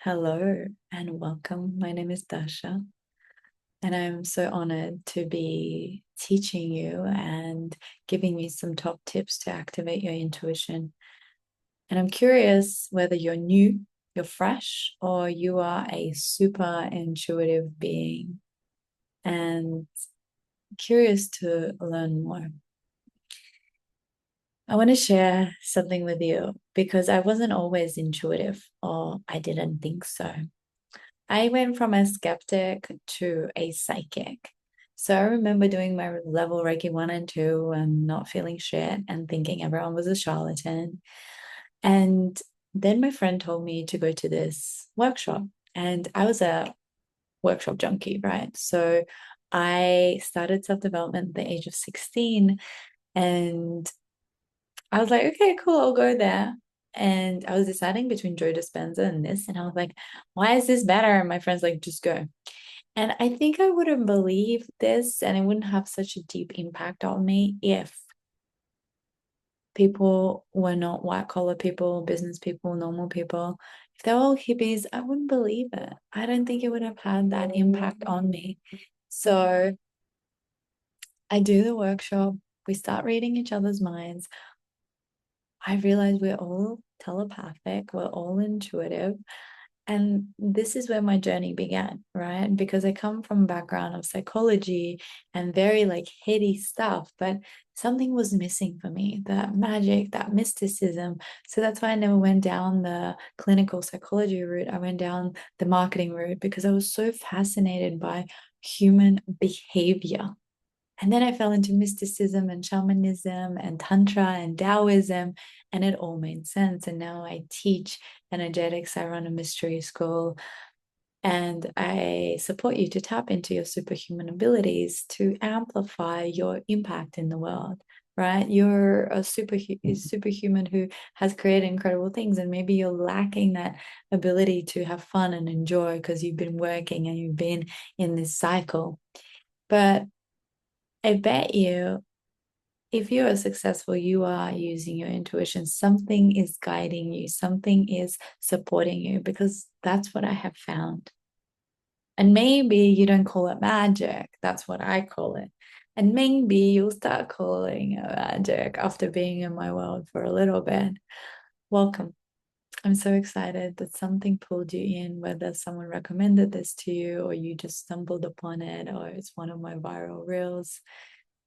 Hello and welcome. My name is Dasha, and I'm so honored to be teaching you and giving you some top tips to activate your intuition. And I'm curious whether you're new, you're fresh, or you are a super intuitive being and curious to learn more. I want to share something with you because I wasn't always intuitive, or I didn't think so. I went from a skeptic to a psychic. So I remember doing my level Reiki 1 and 2 and not feeling shit and thinking everyone was a charlatan. And then my friend told me to go to this workshop, and I was a workshop junkie, right? So I started self-development at the age of 16, and I was like, okay, cool, I'll go there. And I was deciding between Joe Dispenza and this, and I was like, why is this better? And my friend's like, just go. And I think I wouldn't believe this and it wouldn't have such a deep impact on me if people were not white collar people, business people, normal people. If they were all hippies, I wouldn't believe it. I don't think it would have had that impact on me. So I do the workshop, we start reading each other's minds. I realize we're all telepathic, we're all intuitive. And this is where my journey began, right? Because I come from a background of psychology and very like heady stuff, but something was missing for me, that magic, that mysticism. So that's why I never went down the clinical psychology route. I went down the marketing route because I was so fascinated by human behavior. And then I fell into mysticism and shamanism and tantra and Taoism, and it all made sense. And now I teach energetics. I run a mystery school, and I support you to tap into your superhuman abilities to amplify your impact in the world. Right? You're a superhuman who has created incredible things, and maybe you're lacking that ability to have fun and enjoy because you've been working and you've been in this cycle. But I bet you if you are successful, you are using your intuition. Something is guiding you, something is supporting you, because that's what I have found. And maybe you don't call it magic. That's what I call it. And maybe you'll start calling it magic after being in my world for a little bit. Welcome. I'm so excited that something pulled you in, whether someone recommended this to you or you just stumbled upon it or it's one of my viral reels.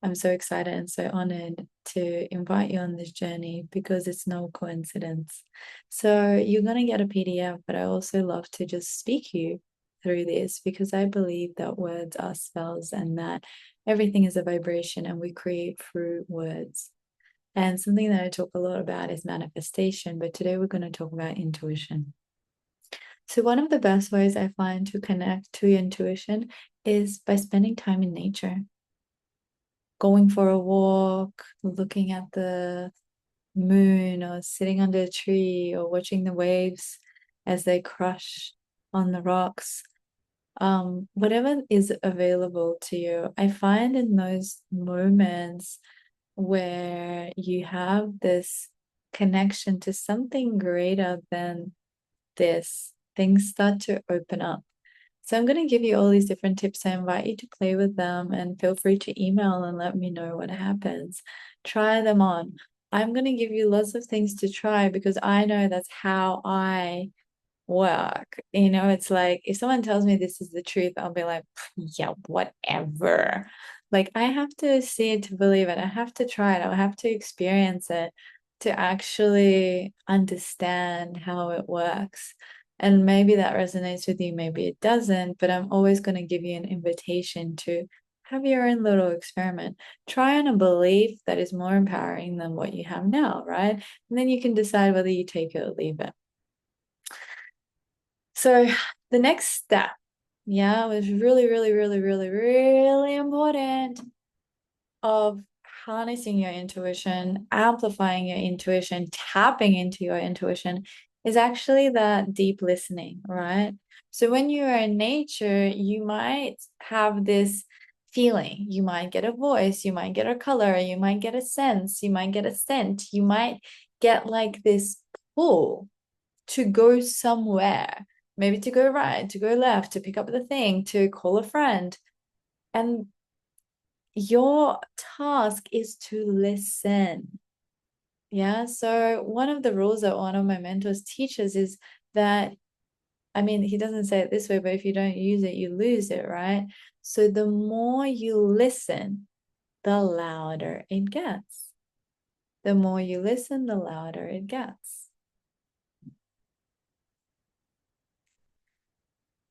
I'm so excited and so honored to invite you on this journey because it's no coincidence. So you're going to get a PDF, but I also love to just speak you through this because I believe that words are spells and that everything is a vibration and we create through words. And something that I talk a lot about is manifestation, but today we're going to talk about intuition. So one of the best ways I find to connect to your intuition is by spending time in nature, going for a walk, looking at the moon, or sitting under a tree, or watching the waves as they crush on the rocks. Whatever is available to you. I find in those moments where you have this connection to something greater than this, things start to open up. So I'm going to give you all these different tips. I invite you to play with them and feel free to email and let me know what happens. Try them on. I'm going to give you lots of things to try because I know that's how I work. It's like if someone tells me this is the truth, I'll be like, yeah, whatever. Like I have to see it to believe it. I have to try it. I have to experience it to actually understand how it works. And maybe that resonates with you, maybe it doesn't, but I'm always going to give you an invitation to have your own little experiment. Try on a belief that is more empowering than what you have now, right? And then you can decide whether you take it or leave it. So the next step, yeah, was really, really, really, really, really important of harnessing your intuition, amplifying your intuition, tapping into your intuition is actually that deep listening, right? So when you are in nature, you might have this feeling. You might get a voice, you might get a color, you might get a sense, you might get a scent, you might get like this pull to go somewhere. maybe to go right, to go left, to pick up the thing, to call a friend. And your task is to listen. Yeah. So one of the rules that one of my mentors teaches is that, I mean, he doesn't say it this way, but if you don't use it, you lose it, right? So the more you listen, the louder it gets. The more you listen, the louder it gets.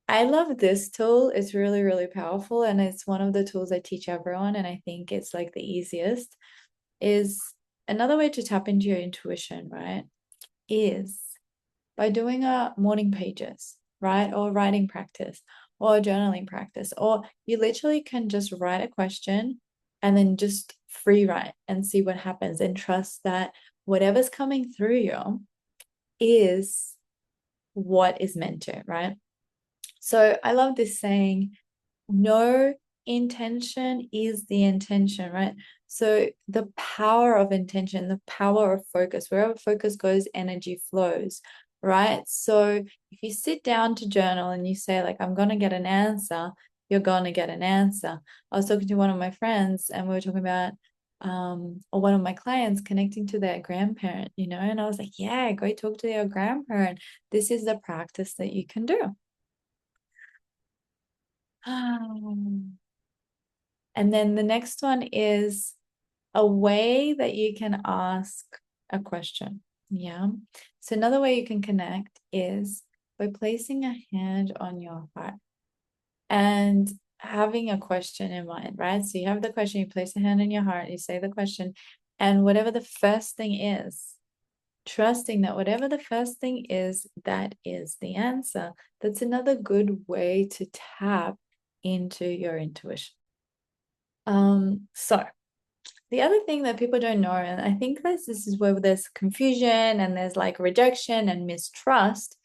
I love this tool. It's really, really powerful. And it's one of the tools I teach everyone. And I think it's like the easiest is another way to tap into your intuition, right? Is by doing a morning pages, right? Or writing practice or journaling practice. Or you literally can just write a question and then just free write and see what happens and trust that whatever's coming through you is what is meant to, right? So I love this saying, no intention is the intention, right? So the power of intention, the power of focus, wherever focus goes, energy flows, right? So if you sit down to journal and you say, like, I'm going to get an answer, you're going to get an answer. I was talking to one of my friends and we were talking about, or one of my clients connecting to their grandparent, you know, and I was like, yeah, go talk to your grandparent. This is the practice that you can do. And then the next one is a way that you can ask a question. Yeah. So another way you can connect is by placing a hand on your heart and having a question in mind, right? So you have the question, you place a hand on your heart, you say the question, and whatever the first thing is, trusting that whatever the first thing is, that is the answer. That's another good way to tap into your intuition. So the other thing that people don't know, and I think this is where there's confusion and there's like rejection and mistrust,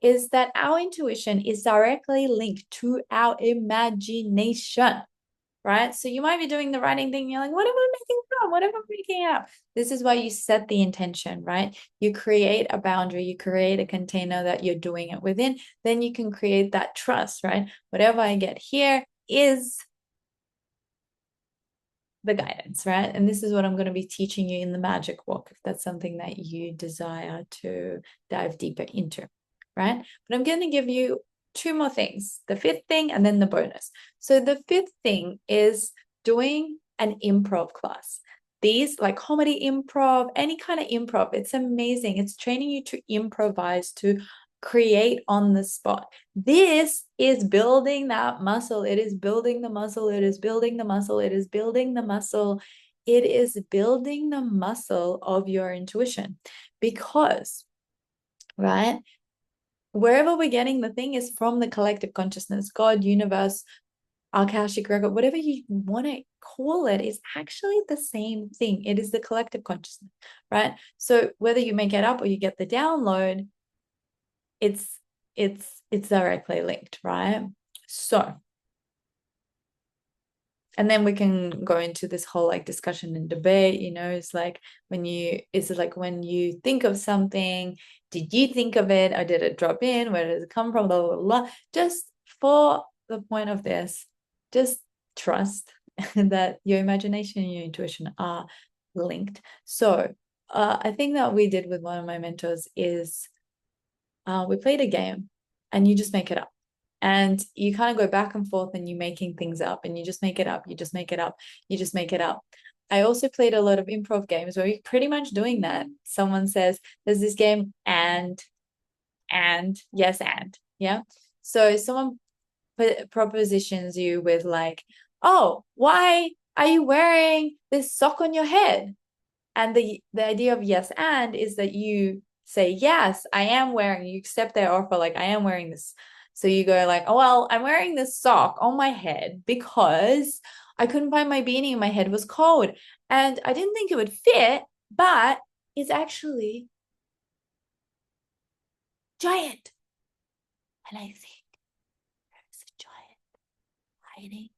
is that our intuition is directly linked to our imagination, right? So you might be doing the writing thing, you're like, what am I making up? What am I making up? This is why you set the intention, right? You create a boundary, you create a container that you're doing it within, then you can create that trust, right? Whatever I get here is the guidance, right? And this is what I'm going to be teaching you in the magic walk, if that's something that you desire to dive deeper into, right? But I'm going to give you two more things, the fifth thing and then the bonus. So the fifth thing is doing an improv class. These like comedy improv, any kind of improv, it's amazing. It's training you to improvise, to create on the spot. This is building that muscle. It is building the muscle. It is building the muscle. It is building the muscle. It is building the muscle of your intuition because, right, wherever we're getting the thing is from the collective consciousness, God, universe, Akashic record, whatever you want to call it, is actually the same thing. It is the collective consciousness, right? So whether you make it up or you get the download, it's directly linked, right? So, and then we can go into this whole like discussion and debate, you know, it's like is it like when you think of something, did you think of it or did it drop in? Where does it come from? Blah, blah, blah. Just for the point of this, just trust that your imagination and your intuition are linked. So, I think that we did with one of my mentors is we played a game and you just make it up. And you kind of go back and forth and you're making things up and you just make it up, you just make it up, you just make it up. I also played a lot of improv games where you're pretty much doing that. Someone says, there's this game and, yes, and, yeah. So someone propositions you with like, oh, why are you wearing this sock on your head? And the idea of yes and is that you say, yes, I am wearing, you accept their offer, like I am wearing this. So you go like, oh, well, I'm wearing this sock on my head because I couldn't find my beanie and my head was cold. And I didn't think it would fit, but it's actually giant. And I think there's a giant hiding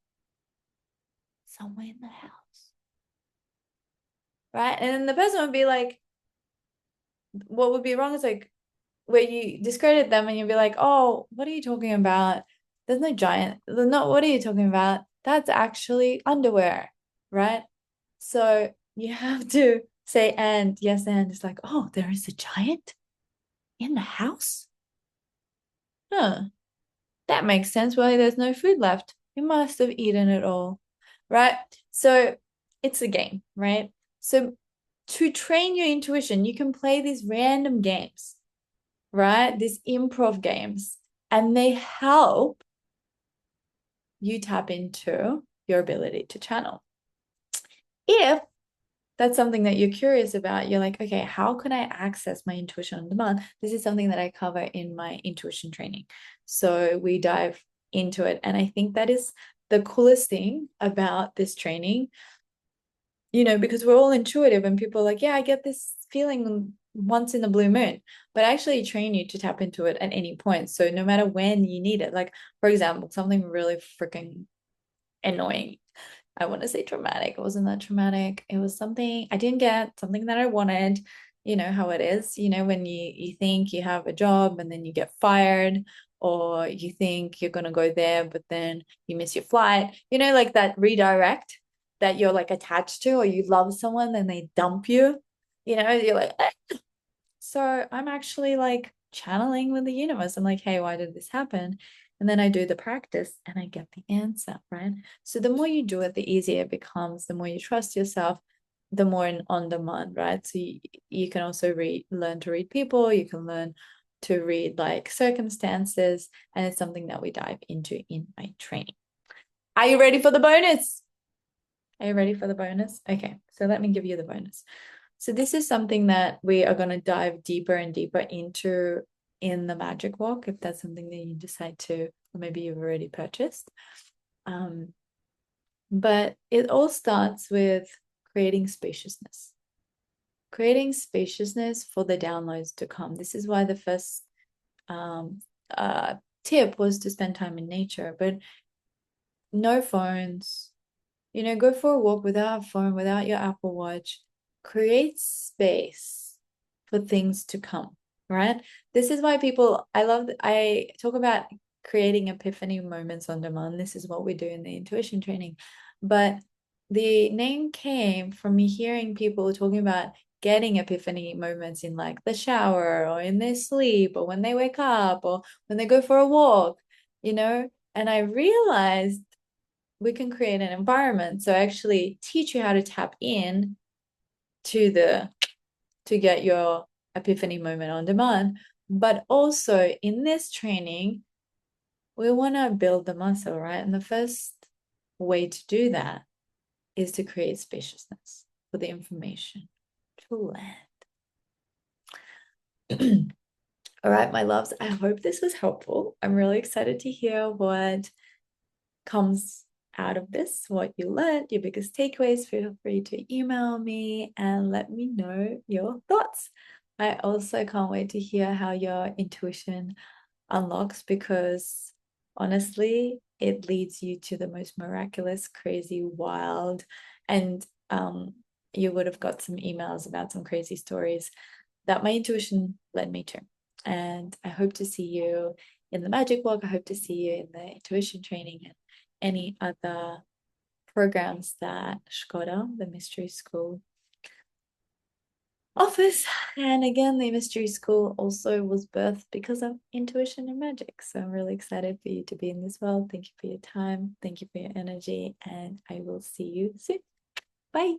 somewhere in the house. Right. And then the person would be like, what would be wrong is like, where you discredit them and you'll be like, oh, what are you talking about? There's no giant. No, what are you talking about? That's actually underwear, right? So you have to say, and yes, and it's like, oh, there is a giant in the house? Huh. That makes sense. Well, there's no food left. You must have eaten it all, right? So it's a game, right? So to train your intuition, you can play these random games, right? These improv games, and they help you tap into your ability to channel. If that's something that you're curious about, you're like, okay, how can I access my intuition on demand? This is something that I cover in my intuition training. So we dive into it. And I think that is the coolest thing about this training, because we're all intuitive and people are like, yeah, I get this feeling once in a blue moon, but I actually train you to tap into it at any point. So no matter when you need it, like, for example, something really freaking annoying. I want to say traumatic. It wasn't that traumatic. It was something I didn't get, something that I wanted. You know how it is. When you think you have a job and then you get fired, or you think you're gonna go there, but then you miss your flight. Like that redirect that you're like attached to, or you love someone, then they dump you. You're like, so I'm actually like channeling with the universe. I'm like, hey, why did this happen? And then I do the practice and I get the answer, right? So the more you do it, the easier it becomes, the more you trust yourself, the more on demand, right? So you can also learn to read people, you can learn to read like circumstances, and it's something that we dive into in my training. Are you ready for the bonus? Are you ready for the bonus? Okay, so let me give you the bonus. So this is something that we are going to dive deeper and deeper into in the Magic Walk, if that's something that you decide to, or maybe you've already purchased. But it all starts with creating spaciousness. Creating spaciousness for the downloads to come. This is why the first tip was to spend time in nature, but no phones. Go for a walk without a phone, without your Apple Watch. Create space for things to come, right? This is why I talk about creating epiphany moments on demand. This is what we do in the intuition training. But the name came from me hearing people talking about getting epiphany moments in like the shower or in their sleep or when they wake up or when they go for a walk, and I realized we can create an environment. So actually teach you how to tap in to get your epiphany moment on demand. But also in this training, we want to build the muscle, right? And the first way to do that is to create spaciousness for the information to land. All right, my loves, I hope this was helpful. I'm really excited to hear what comes out of this, what you learned, your biggest takeaways. Feel free to email me and let me know your thoughts. I also can't wait to hear how your intuition unlocks, because honestly, it leads you to the most miraculous, crazy, wild, and you would have got some emails about some crazy stories that my intuition led me to. And I hope to see you in the Magic Walk. I hope to see you in the intuition training and any other programs that Skoda, the mystery school, offers. And again, the mystery school also was birthed because of intuition and magic. So I'm really excited for you to be in this world. Thank you for your time. Thank you for your energy. And I will see you soon. Bye.